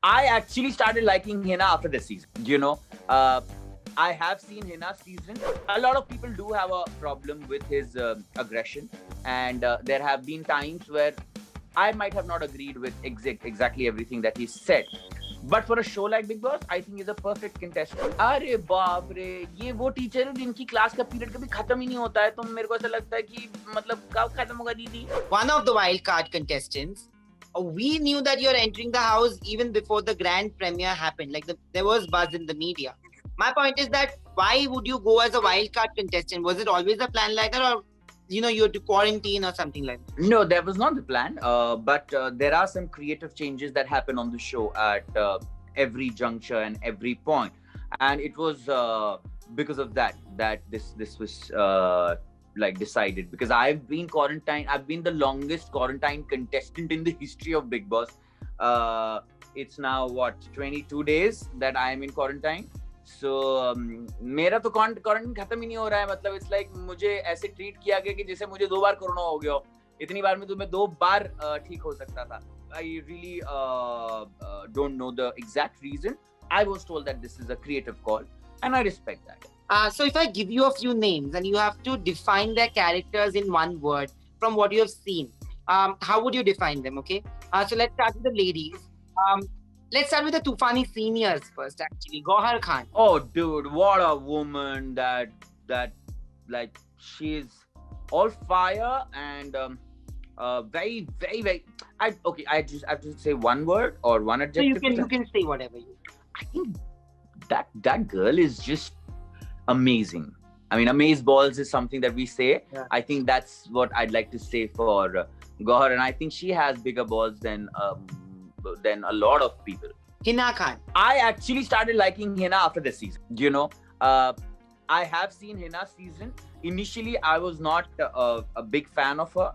I actually started liking Hina after this season. I have seen Hina's season. A lot of people do have a problem with his aggression, and there have been times where I might have not agreed with exactly everything that he said. But for a show like Big Boss, I think he's a perfect contestant. अरे बाप रे, ये वो teacher है जिनकी class का period कभी खत्म ही नहीं होता है, तो मेरे को ऐसा लगता है कि मतलब कब खत्म होगा दीदी. One of the wild card contestants. We knew that you're entering the house even before the grand premiere happened. Like there was buzz in the media. My point is that why would you go as a wild card contestant? Was it always a plan like that, or you had to quarantine or something like that? No, that was not the plan. But there are some creative changes that happen on the show at every juncture and every point, and it was because of that this was like decided, because I've been quarantined. I've been the longest quarantine contestant in the history of Big Boss. It's now 22 days that I am in quarantine. So मेरा तो quarantine खत्म ही नहीं हो रहा है. मतलब it's like मुझे ऐसे ट्रीट किया गया कि जैसे मुझे 2 बार कोरोना हो गया हो. इतनी बार में तो मैं 2 बार ठीक हो सकता था. I really don't know the exact reason. I was told that this is a creative call, and I respect that. So if I give you a few names and you have to define their characters in one word from what you have seen, how would you define them? Okay. So let's start with the ladies. Let's start with the Tufani seniors first, actually. Gauhar Khan. Oh, dude, what a woman that like, she's all fire and very, very, very. I just have to say one word or one adjective. So you can say whatever you. I think that girl is just amazing. I mean, amaze balls is something that we say. Yeah. I think that's what I'd like to say for Gauhar, and I think she has bigger balls than a lot of people. Hina Khan. I actually started liking Hina after this season. I have seen Hina's season. Initially, I was not a big fan of her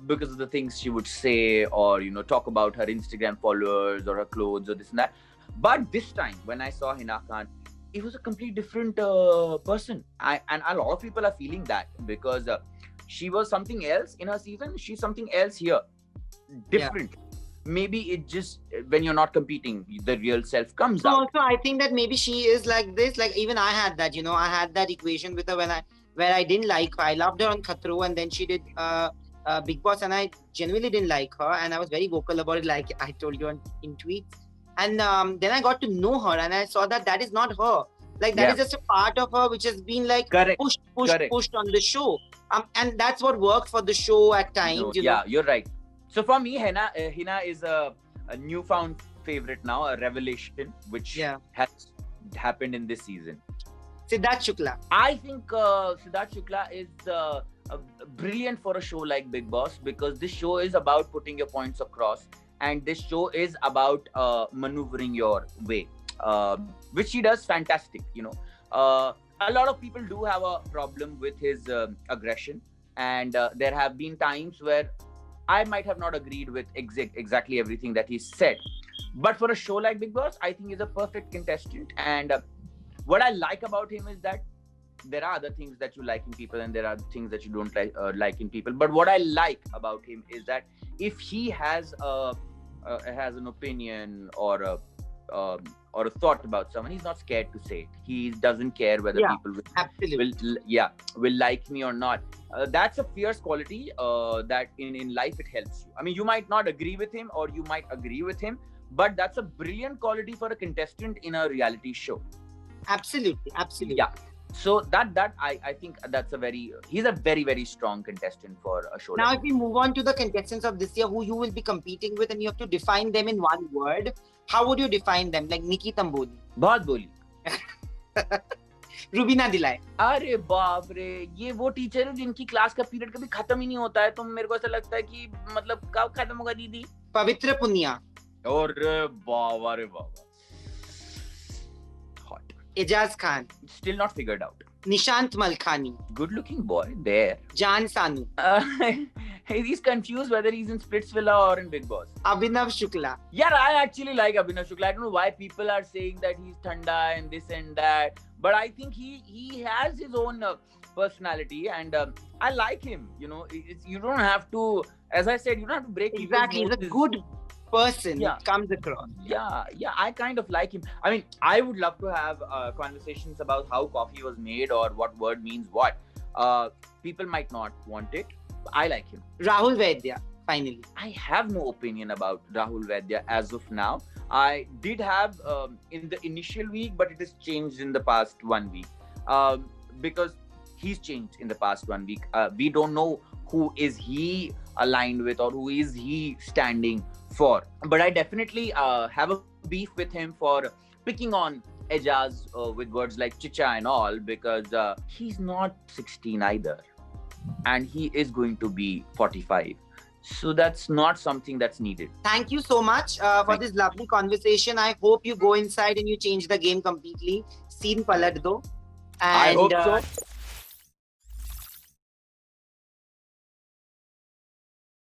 because of the things she would say, or talk about her Instagram followers or her clothes or this and that. But this time, when I saw Hina Khan, it was a completely different person. And a lot of people are feeling that because she was something else in her season. She's something else here. Different. Yeah. Maybe it just, when you're not competing, the real self comes out. Also, I think that maybe she is like this. Like even I had that, I had that equation with her where I didn't like her. I loved her on Khatro, and then she did Big Boss, and I genuinely didn't like her, and I was very vocal about it, like I told you in tweets. And then I got to know her, and I saw that is not her. Like that is just a part of her which has been like pushed on the show. And that's what worked for the show at times. You're right. So for me, Hina is a newfound favorite now, a revelation, which has happened in this season. Siddharth Shukla. I think Siddharth Shukla is brilliant for a show like Big Boss, because this show is about putting your points across, and this show is about maneuvering your way, which he does fantastic. A lot of people do have a problem with his aggression, and there have been times where I might have not agreed with exactly everything that he said. But for a show like Big Boss, I think he's a perfect contestant. And what I like about him is that there are other things that you like in people, and there are things that you don't like in people. But what I like about him is that if he has an opinion or a thought about someone, he's not scared to say it. He doesn't care whether people will like me or not. That's a fierce quality that in life it helps you. I mean, you might not agree with him, or you might agree with him, but that's a brilliant quality for a contestant in a reality show. Absolutely. Yeah. So that I think he's a very, very strong contestant for a show. Now, if we move on to the contestants of this year who you will be competing with, and you have to define them in one word, how would you define them? Like Nikki Tamboli. बहुत बोली. Rubina Dilay. अरे बाप रे, ये वो teacher है जिनकी class का पीरियड कभी खत्म ही नहीं होता है, तो मेरे को ऐसा लगता है कि मतलब कब खत्म होगा दीदी. Pavitra Punia. और बाबा रे बाबा. Hot. Ejaz Khan. Still not figured out. Nishant Malkhani. Good looking boy there. Jan Sanu. He's confused whether he's in Splitsvilla or in Big Boss. Abhinav Shukla. Yeah, I actually like Abhinav Shukla. I don't know why people are saying that he's thanda and this and that, but I think he has his own personality, and I like him. You don't have to, as I said, you don't have to break. Exactly, he's a good person. Yeah. It comes across. Yeah, I kind of like him. I mean, I would love to have conversations about how coffee was made or what word means what. People might not want it. I like him. Rahul Vaidya, finally. I have no opinion about Rahul Vaidya as of now. I did have in the initial week, but it has changed in the past 1 week because he's changed in the past 1 week. We don't know who is he aligned with or who is he standing for. But I definitely have a beef with him for picking on Ejaz with words like chicha and all because he's not 16 either. And he is going to be 45. So that's not something that's needed. Thank you so much for this lovely conversation. I hope you go inside and you change the game completely. Scene palat do. I And hope so.